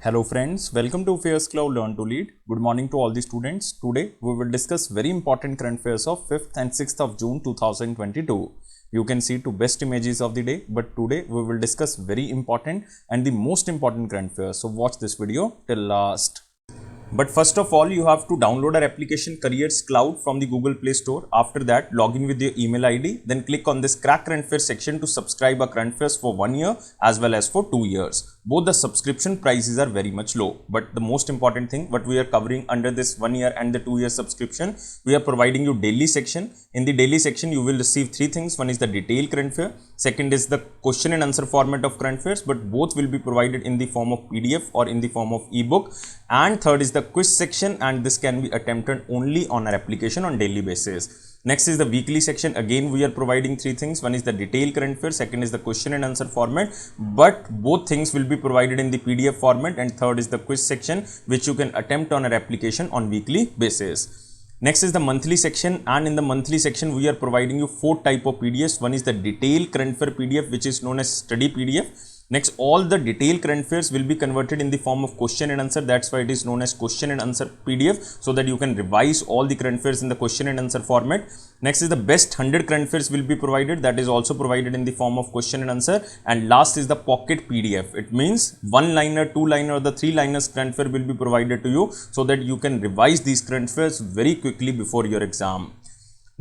Hello friends, welcome to Affairscloud Learn to Lead. Good morning to all the students. Today we will discuss very important current affairs of 5th and 6th of June 2022. You can see two best images of the day, but today we will discuss very important and the most important current affairs. So watch this video till last. But first of all, you have to download our application Careerscloud from the Google Play Store. After that, log in with your email ID. Then click on this Crack Current Affairs section to subscribe our current affairs for 1 year as well as for 2 years. Both the subscription prices are very much low. But the most important thing, what we are covering under this 1 year and the 2 year subscription, we are providing you daily section. In the daily section, you will receive three things. One is the detailed current affair. Second is the question and answer format of current affairs, but both will be provided in the form of PDF or in the form of ebook. And third is the quiz section, and this can be attempted only on our application on daily basis. Next is the weekly section. Again, we are providing three things. One is the detailed current affair, second is the question and answer format, but both things will be provided in the PDF format, and third is the quiz section, which you can attempt on our application on weekly basis. Next is the monthly section, and in the monthly section we are providing you four type of PDFs. One is the detailed current affair PDF, which is known as study PDF. Next, all the detailed current affairs will be converted in the form of question and answer. That's why it is known as question and answer PDF, so that you can revise all the current affairs in the question and answer format. Next is the best 100 current affairs will be provided. That is also provided in the form of question and answer. And last is the pocket PDF. It means one liner, two liner, or the three liners current affair will be provided to you, so that you can revise these current affairs very quickly before your exam.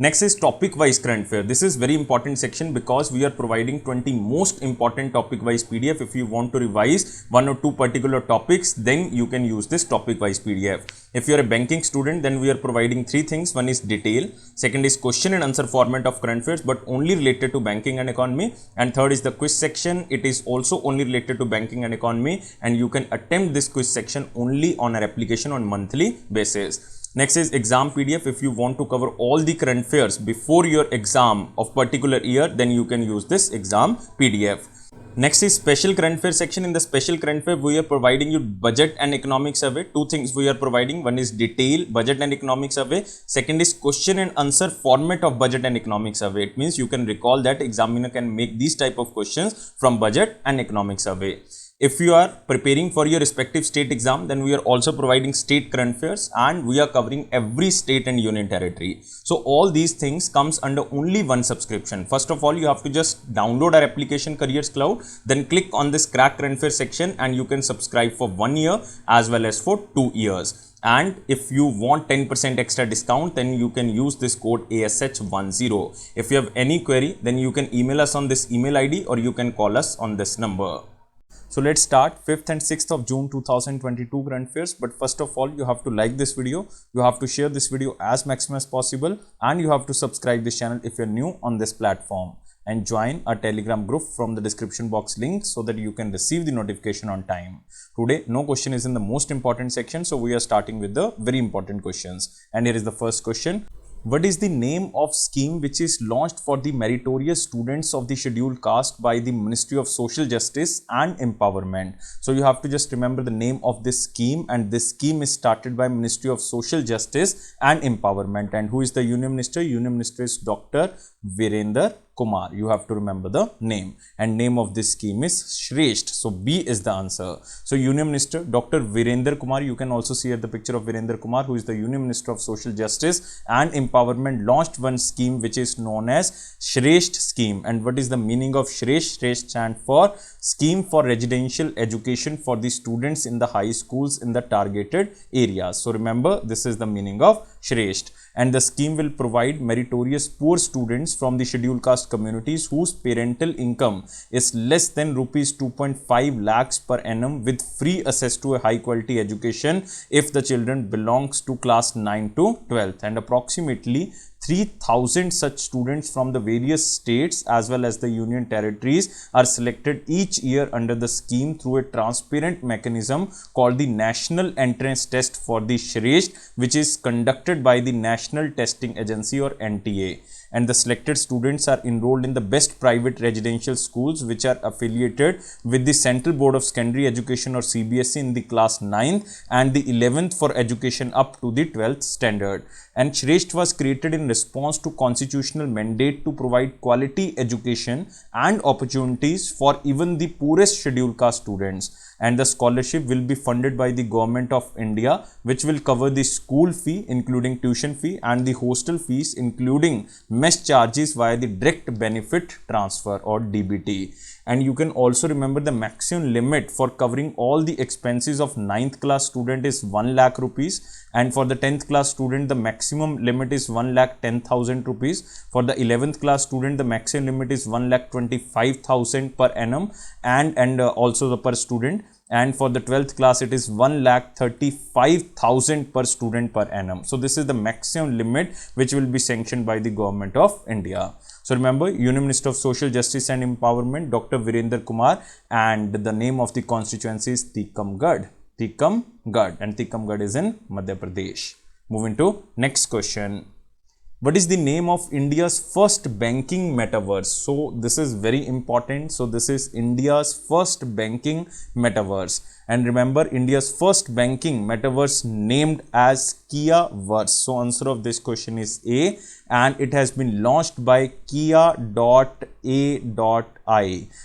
Next is topic wise current affair. This is very important section because we are providing 20 most important topic wise PDF. If you want to revise one or two particular topics, then you can use this topic wise PDF. If you are a banking student, then we are providing three things. One is detail, second is question and answer format of current affairs, but only related to banking and economy, and third is the quiz section. It is also only related to banking and economy, and you can attempt this quiz section only on our application on monthly basis. Next is exam PDF. If you want to cover all the current affairs before your exam of particular year, then you can use this exam PDF. Next is special current affair section. In the special current affair, we are providing you budget and economic survey. Two things we are providing. One is detail, budget and economic survey. Second is question and answer format of budget and economic survey. It means you can recall that examiner can make these type of questions from budget and economic survey. If you are preparing for your respective state exam, then we are also providing state current affairs, and we are covering every state and union territory. So all these things comes under only one subscription. First of all, you have to just download our application Careerscloud, then click on this Crack Current Affairs section, and you can subscribe for 1 year as well as for 2 years. And if you want 10% extra discount, then you can use this code ASH10. If you have any query, then you can email us on this email ID, or you can call us on this number. So let's start 5th and 6th of June 2022 current affairs. But first of all, you have to like this video, you have to share this video as maximum as possible, and you have to subscribe this channel if you're new on this platform, and join our Telegram group from the description box link, so that you can receive the notification on time. Today, no question is in the most important section, so we are starting with the very important questions. And here is the first question. What is the name of scheme which is launched for the meritorious students of the scheduled caste by the Ministry of Social Justice and Empowerment? So you have to just remember the name of this scheme, and this scheme is started by Ministry of Social Justice and Empowerment. And who is the Union Minister? Union Minister is Dr. Virender Kumar. You have to remember the name, and name of this scheme is Shresht. So B is the answer. So Union Minister Dr. Virender Kumar. You can also see here the picture of Virender Kumar, who is the Union Minister of Social Justice and Empowerment, launched one scheme which is known as Shresht scheme. And what is the meaning of Shresht? Shresht stands for Scheme for Residential Education for the students in the high schools in the targeted areas. So remember, this is the meaning of Shresht. And the scheme will provide meritorious poor students from the scheduled caste communities whose parental income is less than rupees 2.5 lakhs per annum with free access to a high quality education if the children belongs to class 9 to 12th. And approximately 3,000 such students from the various states as well as the union territories are selected each year under the scheme through a transparent mechanism called the National Entrance Test for the Shresht, which is conducted by the National Testing Agency, or NTA. And the selected students are enrolled in the best private residential schools which are affiliated with the Central Board of Secondary Education, or CBSE, in the class 9th and the 11th for education up to the 12th standard. And Shresht was created in response to constitutional mandate to provide quality education and opportunities for even the poorest scheduled caste students. and the scholarship will be funded by the government of India, which will cover the school fee including tuition fee and the hostel fees including mess charges via the direct benefit transfer or DBT. And you can also remember the maximum limit for covering all the expenses of 9th class student is 1 lakh rupees, and for the 10th class student the maximum limit is 1,10,000 rupees. For the 11th class student the maximum limit is 1,25,000 per annum and also the per student, and for the 12th class it is 1,35,000 per student per annum. So this is the maximum limit which will be sanctioned by the government of India. So remember, Union Minister of Social Justice and Empowerment, Dr. Virender Kumar, and the name of the constituency is Tikamgarh. Tikamgarh, and Tikamgarh is in Madhya Pradesh. Moving to next question. What is the name of India's first banking metaverse? So this is very important. So this is India's first banking metaverse. And remember, India's first banking metaverse named as Kiaverse. So answer of this question is A, and it has been launched by Kia.A.I.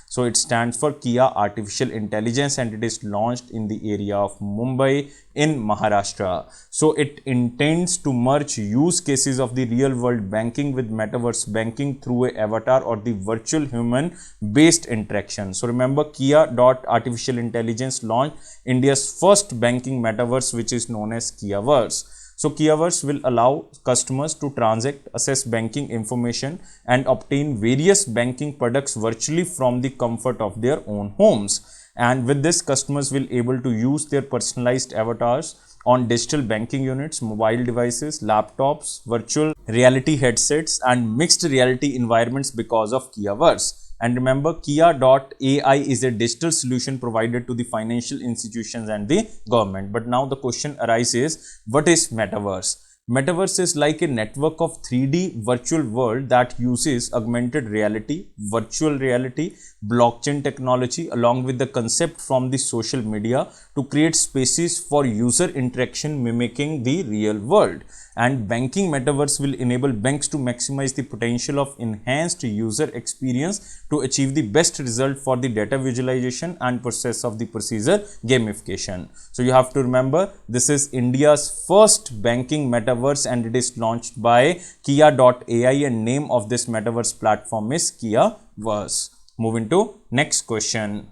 So it stands for Kia Artificial Intelligence, and it is launched in the area of Mumbai in Maharashtra. So it intends to merge use cases of the real world banking with metaverse banking through a avatar or the virtual human based interaction. So remember, Kia.Artificial Intelligence launched India's first banking metaverse, which is known as Kiaverse. So Kiaverse will allow customers to transact, access banking information and obtain various banking products virtually from the comfort of their own homes. And with this, customers will able to use their personalized avatars on digital banking units, mobile devices, laptops, virtual reality headsets and mixed reality environments because of Kiaverse. And remember, Kia.ai is a digital solution provided to the financial institutions and the government. But now the question arises, what is metaverse? Metaverse is like a network of 3D virtual world that uses augmented reality, virtual reality, blockchain technology along with the concept from the social media to create spaces for user interaction mimicking the real world. And banking metaverse will enable banks to maximize the potential of enhanced user experience to achieve the best result for the data visualization and process of the procedure gamification. So you have to remember, this is India's first banking metaverse and it is launched by Kia.ai, and name of this metaverse platform is Kiaverse. Moving to next question.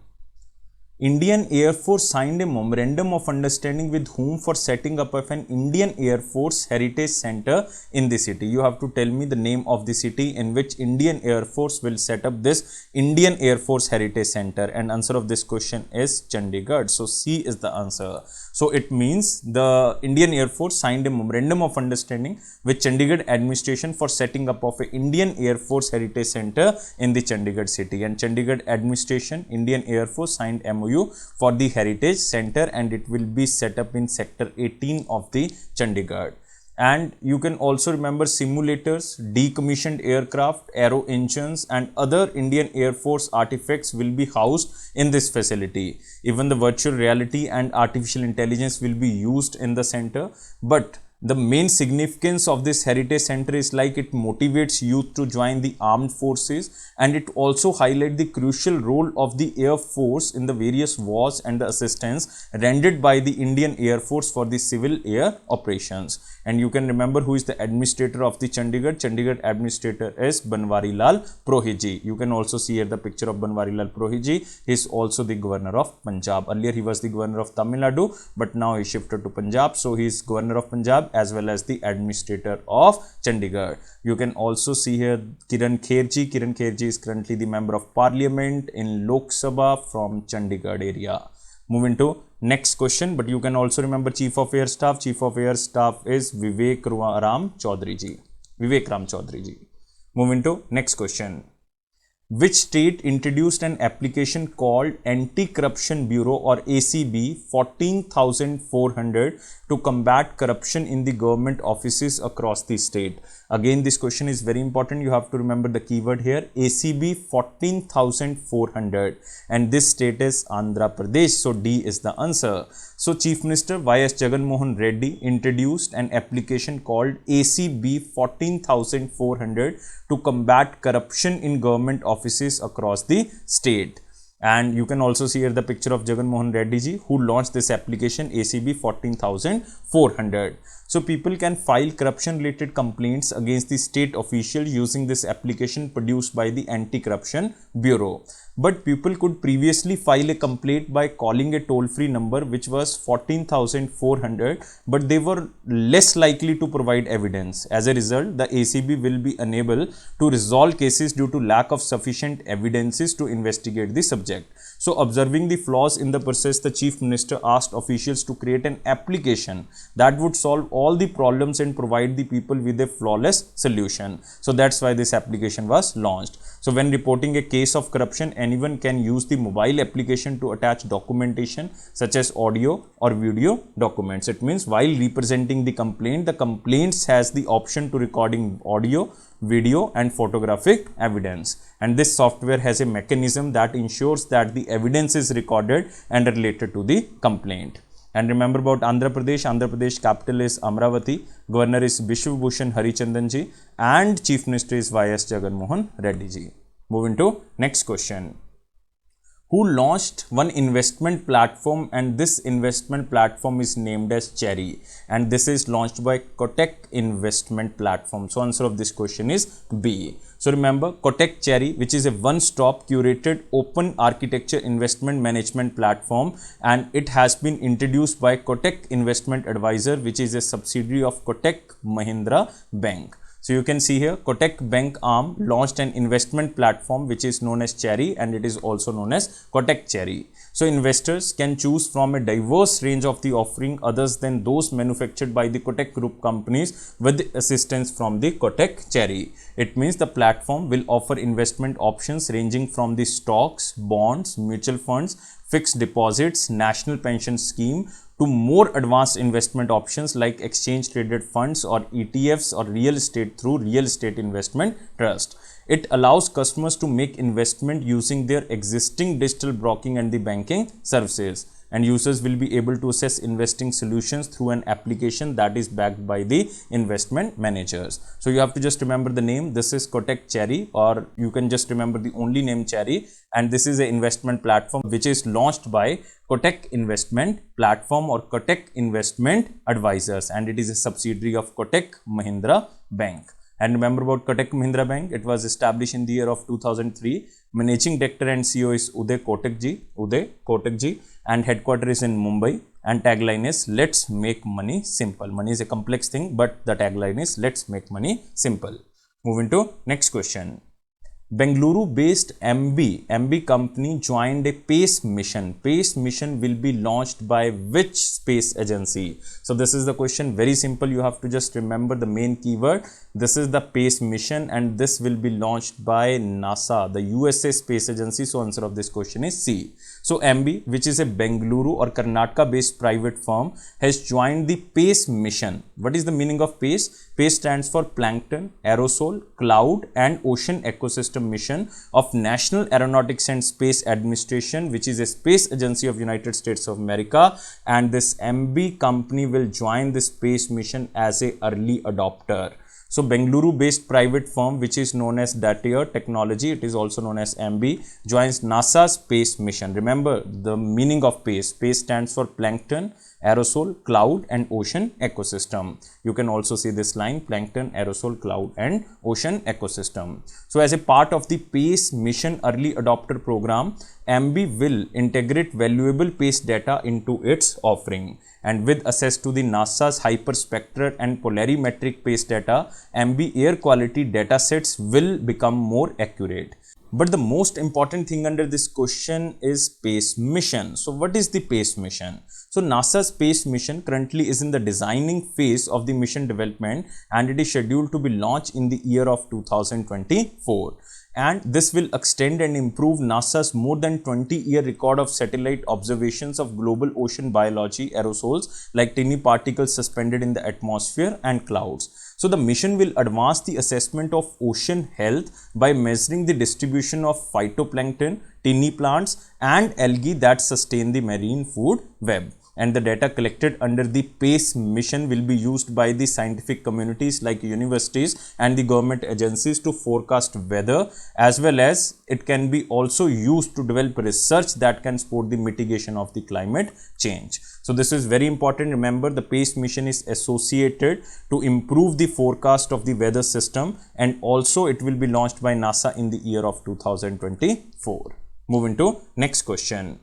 Indian Air Force signed a memorandum of understanding with whom for setting up of an Indian Air Force Heritage Center in the city? You have to tell me the name of the city in which Indian Air Force will set up this Indian Air Force Heritage Center, and answer of this question is Chandigarh. So C is the answer. So it means the Indian Air Force signed a memorandum of understanding with Chandigarh administration for setting up of a Indian Air Force Heritage Center in the Chandigarh city, and Chandigarh administration, Indian Air Force signed MOU for the Heritage Center, and it will be set up in sector 18 of the Chandigarh. And you can also remember simulators, decommissioned aircraft, aero engines and other Indian Air Force artifacts will be housed in this facility. Even the virtual reality and artificial intelligence will be used in the center. But the main significance of this heritage center is like it motivates youth to join the armed forces, and it also highlights the crucial role of the Air Force in the various wars and the assistance rendered by the Indian Air Force for the civil air operations. And you can remember who is the administrator of the Chandigarh. Chandigarh administrator is Banwari Lal Purohit. You can also see here the picture of Banwari Lal Purohit. He is also the governor of Punjab. Earlier he was the governor of Tamil Nadu, but now he shifted to Punjab. So he is governor of Punjab as well as the administrator of Chandigarh. You can also see here Kiran Kherji. Kiran Kherji is currently the member of parliament in Lok Sabha from Chandigarh area. Moving to next question, but you can also remember Chief of Air Staff. Chief of Air Staff is Vivek Ram Chaudhary ji. Vivek Ram Chaudhary ji. Moving to next question. Which state introduced an application called AntiCorruption Bureau or ACB 14,400 to combat corruption in the government offices across the state? Again, this question is very important. You have to remember the keyword here, ACB 14,400, and this state is Andhra Pradesh. So D is the answer. So Chief Minister Y.S. Jagan Mohan Reddy introduced an application called ACB 14,400 to combat corruption in government offices across the state. And you can also see here the picture of Jagan Mohan Reddy ji, who launched this application ACB 14400. So people can file corruption related complaints against the state official using this application produced by the Anti-Corruption Bureau. But people could previously file a complaint by calling a toll-free number which was 14,400, but they were less likely to provide evidence. As a result, the ACB will be unable to resolve cases due to lack of sufficient evidences to investigate the subject. So observing the flaws in the process, the Chief Minister asked officials to create an application that would solve all the problems and provide the people with a flawless solution. So that's why this application was launched. So when reporting a case of corruption, anyone can use the mobile application to attach documentation such as audio or video documents. It means while representing the complaint has the option to recording audio, video and photographic evidence, and this software has a mechanism that ensures that the evidence is recorded and related to the complaint. And remember about Andhra Pradesh capital is Amravati, governor is Bishwa Bhushan Harichandan ji, and chief minister is YS Jagan Mohan Reddy ji. Moving to next question. Who launched one investment platform, and this investment platform is named as Cherry, and this is launched by Cotech investment platform. So answer of this question is B. So remember, Cotech Cherry, which is a one-stop curated open architecture investment management platform, and it has been introduced by Cotech Investment Advisor, which is a subsidiary of Cotech Mahindra Bank. So you can see here Cotech Bank arm launched an investment platform which is known as Cherry, and it is also known as Cotech Cherry. So investors can choose from a diverse range of the offering others than those manufactured by the Cotech group companies with assistance from the Cotech Cherry. It means the platform will offer investment options ranging from the stocks, bonds, mutual funds, fixed deposits, national pension scheme, to more advanced investment options like exchange traded funds or ETFs or real estate through real estate investment trust. It allows customers to make investment using their existing digital broking and the banking services, and users will be able to assess investing solutions through an application that is backed by the investment managers. So you have to just remember the name. This is Cotech Cherry, or you can just remember the only name Cherry, and this is an investment platform which is launched by Cotech Investment Platform or Cotech Investment Advisors, and it is a subsidiary of Cotech Mahindra Bank. And remember about Cotech Mahindra Bank, it was established in the year of 2003. Managing Director and CEO is Uday Cotech ji, and headquarters is in Mumbai, and tagline is "Let's make money simple." Money is a complex thing, but the tagline is "Let's make money simple." Moving to next question. Bengaluru-based MB company joined a space mission. Space mission will be launched by which space agency? So this is the question. Very simple. You have to just remember the main keyword. This is the space mission, and this will be launched by NASA, the USA space agency. So answer of this question is C. So MB, which is a Bengaluru or Karnataka-based private firm, has joined the space mission. What is the meaning of space? Space stands for Plankton, Aerosol, Cloud and Ocean Ecosystem Mission of National Aeronautics and Space Administration, which is a space agency of United States of America, and this MB company will join the space mission as a early adopter. So Bengaluru based private firm which is known as Dateer Technology, it is also known as MB, joins NASA's space mission. Remember the meaning of space. Space stands for Plankton, Aerosol, Cloud and Ocean Ecosystem. You can also see this line, Plankton, Aerosol, Cloud and Ocean Ecosystem. So as a part of the space mission early adopter program, MB will integrate valuable space data into its offering. And with access to the NASA's hyperspectral and polarimetric space data, MB air quality data sets will become more accurate. But the most important thing under this question is space mission. So what is the space mission? So NASA's space mission currently is in the designing phase of the mission development, and it is scheduled to be launched in the year of 2024. And this will extend and improve NASA's more than 20-year record of satellite observations of global ocean biology, aerosols like tiny particles suspended in the atmosphere and clouds. So the mission will advance the assessment of ocean health by measuring the distribution of phytoplankton, tiny plants and algae that sustain the marine food web. and the data collected under the PACE mission will be used by the scientific communities like universities and the government agencies to forecast weather, as well as it can be also used to develop research that can support the mitigation of the climate change. So this is very important. Remember, the PACE mission is associated to improve the forecast of the weather system, and also it will be launched by NASA in the year of 2024. Moving to next question.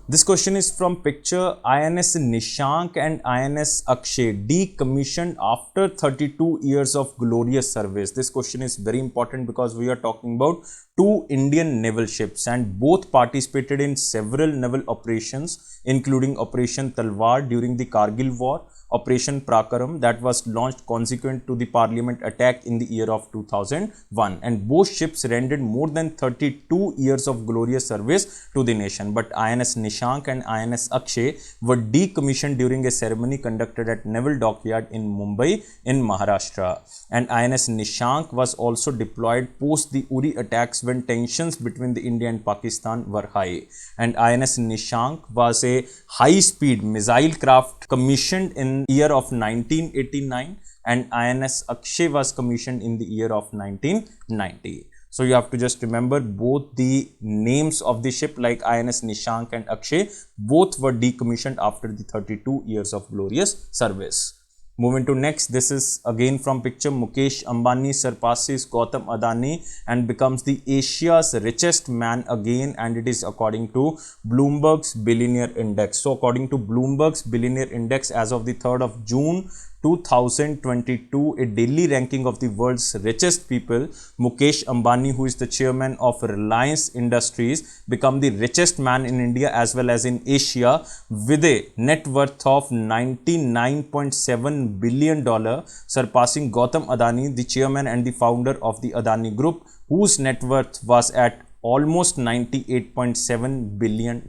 This question is from picture. INS Nishank and INS Akshay decommissioned after 32 years of glorious service. This question is very important because we are talking about two Indian naval ships, and both participated in several naval operations, including Operation Talwar during the Kargil War, Operation Prakaram that was launched consequent to the Parliament attack in the year of 2001, and both ships rendered more than 32 years of glorious service to the nation. But INS Nishank and INS Akshay were decommissioned during a ceremony conducted at Naval Dockyard in Mumbai in Maharashtra, and INS Nishank was also deployed post the Uri attacks when tensions between the India and Pakistan were high. And INS Nishank was a high-speed missile craft commissioned in year of 1989, and INS Akshay was commissioned in the year of 1990. So you have to just remember both the names of the ship, like INS Nishank and Akshay, both were decommissioned after the 32 years of glorious service. Moving to next, this is again from picture. Mukesh Ambani surpasses Gautam Adani and becomes the Asia's richest man again, and it is according to Bloomberg's Billionaire Index. So according to Bloomberg's Billionaire Index, as of the 3rd of June 2022, a daily ranking of the world's richest people, Mukesh Ambani, who is the chairman of Reliance Industries, become the richest man in India as well as in Asia with a net worth of $99.7 billion, surpassing Gautam Adani, the chairman and the founder of the Adani Group, whose net worth was at almost $98.7 billion.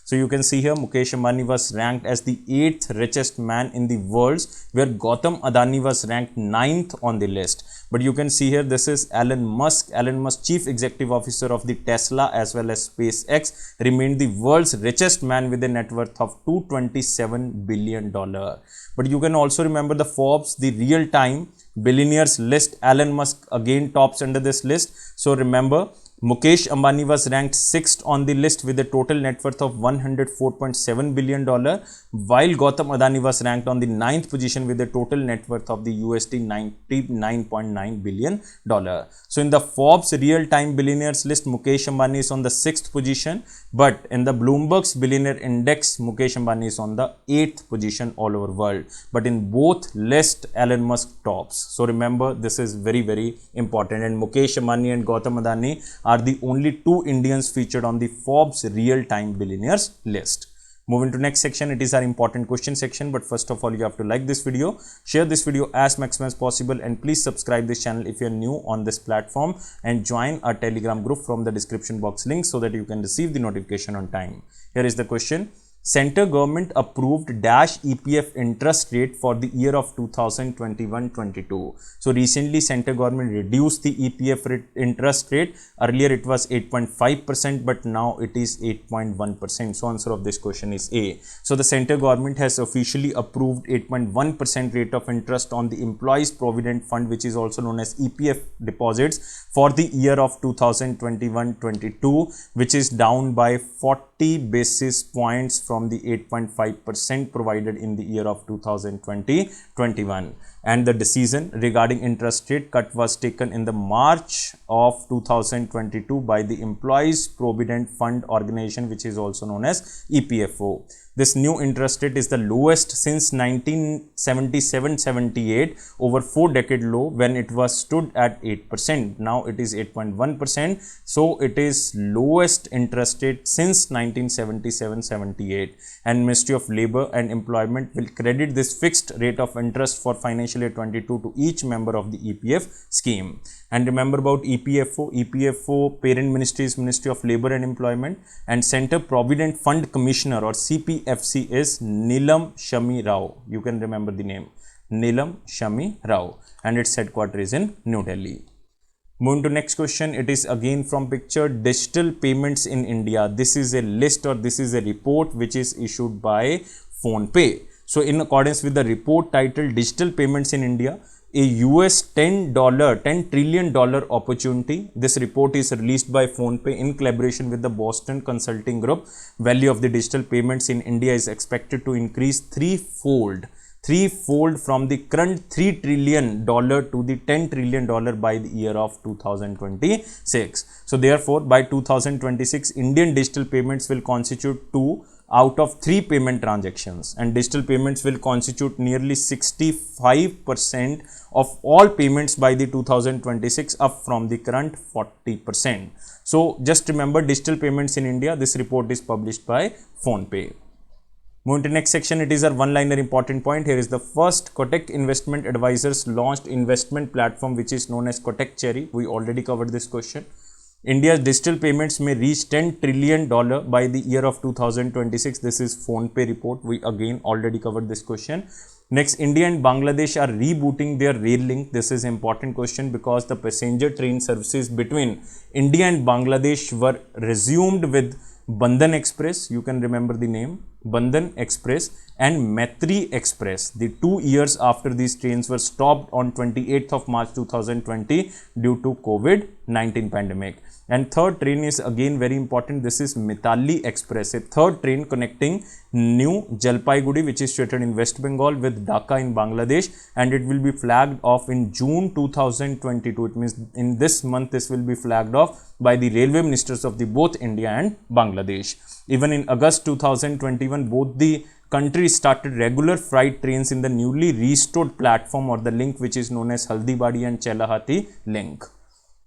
So you can see here Mukesh Ambani was ranked as the 8th richest man in the world, where Gautam Adani was ranked 9th on the list. But you can see here, this is Elon Musk. Elon Musk, chief executive officer of the Tesla as well as SpaceX, remained the world's richest man with a net worth of $227 billion. But you can also remember the Forbes, the real-time billionaires list. Elon Musk again tops under this list. So remember, Mukesh Ambani was ranked 6th on the list with a total net worth of $104.7 billion, while Gautam Adani was ranked on the 9th position with a total net worth of the USD $99.9 billion. So in the Forbes real-time billionaires list, Mukesh Ambani is on the 6th position, but in the Bloomberg's Billionaire Index, Mukesh Ambani is on the 8th position all over world. But in both lists, Elon Musk tops. So remember, this is very, very important. And Mukesh Ambani and Gautam Adani are the only two Indians featured on the Forbes real-time billionaires list. Moving to next section, it is our important question section. But first of all, you have to like this video, share this video as maximum as possible, and please subscribe this channel if you are new on this platform, and join our Telegram group from the description box link so that you can receive the notification on time. Here is the question. Central government approved dash EPF interest rate for the year of 2021-22. So recently central government reduced the EPF interest rate. Earlier it was 8.5%, but now it is 8.1%. So answer of this question is A. So the central government has officially approved 8.1% rate of interest on the Employees Provident Fund, which is also known as EPF deposits, for the year of 2021-22, which is down by 40 basis points from the 8.5% provided in the year of 2020-21. And the decision regarding interest rate cut was taken in the March of 2022 by the Employees Provident Fund Organization, which is also known as EPFO. This new interest rate is the lowest since 1977-78, over 4-decade low, when it was stood at 8%. Now it is 8.1%. So it is lowest interest rate since 1977-78. And Ministry of Labour and Employment will credit this fixed rate of interest for financial year 22 to each member of the EPF scheme. And remember about EPFO. EPFO parent ministry is Ministry of Labour and Employment, and Centre Provident Fund Commissioner or CPFC is Neelam Shami Rao. You can remember the name, Neelam Shami Rao, and its headquarters is in New Delhi. Moving to next question, it is again from picture, digital payments in India. This is a list or this is a report which is issued by PhonePe. So in accordance with the report titled Digital Payments in India, a US $10 trillion opportunity. This report is released by PhonePe in collaboration with the Boston Consulting Group. Value of the digital payments in India is expected to increase threefold from the current $3 trillion to the $10 trillion by the year of 2026. So therefore, by 2026, Indian digital payments will constitute 2 out of 3 payment transactions, and digital payments will constitute nearly 65% of all payments by the 2026, up from the current 40%. So just remember, digital payments in India, this report is published by PhonePe. Moving to next section, it is our one-liner important point. Here is the first Cotech Investment Advisors launched investment platform which is known as Cotech Cherry. We already covered this question. India's digital payments may reach $10 trillion by the year of 2026. This is PhonePe report. We again already covered this question. Next, India and Bangladesh are rebooting their rail link. This is important question because the passenger train services between India and Bangladesh were resumed with Bandhan Express, you can remember the name, Bandhan Express and Maitri Express. The 2 years after these trains were stopped on 28th of March 2020 due to COVID-19 pandemic. And third train is again very important. This is Mitali Express, a third train connecting New Jalpaiguri, which is situated in West Bengal, with Dhaka in Bangladesh, and it will be flagged off in June 2022. It means in this month this will be flagged off by the railway ministers of the both India and Bangladesh. Even in August 2021, both the countries started regular freight trains in the newly restored platform or the link which is known as Haldibadi and Chelahati link.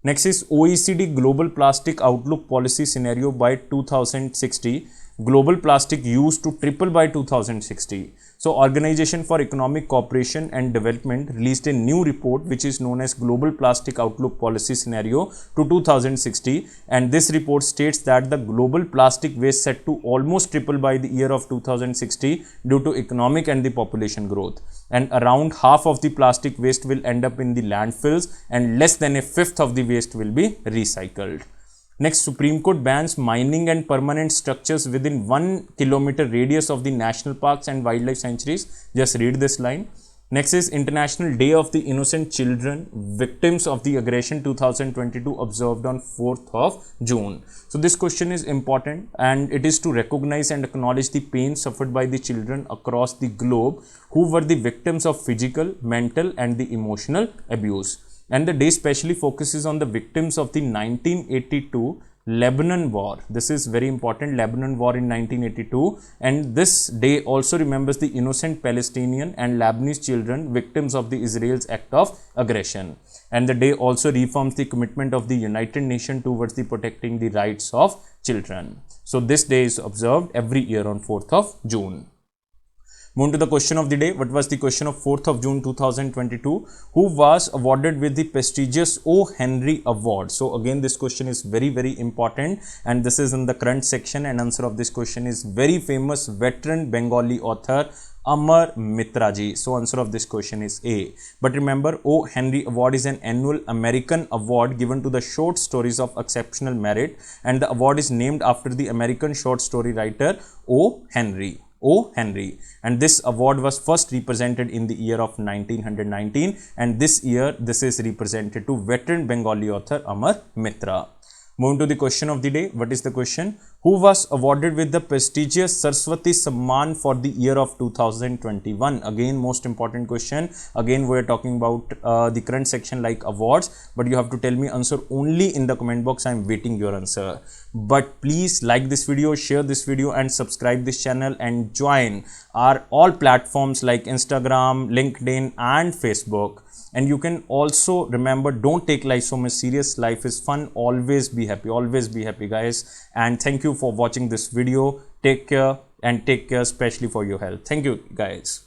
Next is OECD Global Plastic Outlook Policy Scenario by 2060. Global plastic use to triple by 2060. So Organization for Economic Cooperation and Development released a new report which is known as Global Plastic Outlook Policy Scenario to 2060, and this report states that the global plastic waste set to almost triple by the year of 2060 due to economic and the population growth, and around half of the plastic waste will end up in the landfills and less than a fifth of the waste will be recycled. Next, Supreme Court bans mining and permanent structures within 1 kilometer radius of the national parks and wildlife sanctuaries. Just read this line. Next is International Day of the Innocent Children, Victims of the Aggression 2022, observed on 4th of June. So this question is important, and it is to recognize and acknowledge the pain suffered by the children across the globe who were the victims of physical, mental and the emotional abuse. And the day specially focuses on the victims of the 1982 Lebanon War. This is very important, Lebanon War in 1982, and this day also remembers the innocent Palestinian and Lebanese children victims of the Israel's act of aggression. And the day also reaffirms the commitment of the United Nations towards the protecting the rights of children. So this day is observed every year on 4th of June. Moving to the question of the day. What was the question of 4th of June 2022? Who was awarded with the prestigious O. Henry Award? So again, this question is very important, and this is in the current section, and answer of this question is very famous veteran Bengali author Amar Mitra ji. So answer of this question is A. But remember, O. Henry Award is an annual American award given to the short stories of exceptional merit, and the award is named after the American short story writer O. Henry. And this award was first represented in the year of 1919, and this year this is represented to veteran Bengali author Amar Mitra. Moving to the question of the day. What is the question? Who was awarded with the prestigious Saraswati Samman for the year of 2021? Again, most important question. Again, we are talking about the current section like awards, but you have to tell me answer only in the comment box. I am waiting your answer. But please like this video, share this video and subscribe this channel, and join our all platforms like Instagram, LinkedIn and Facebook. And you can also remember, don't take life so much serious. Life is fun. Always be happy guys. And thank you for watching this video. Take care, and take care especially for your health. Thank you guys.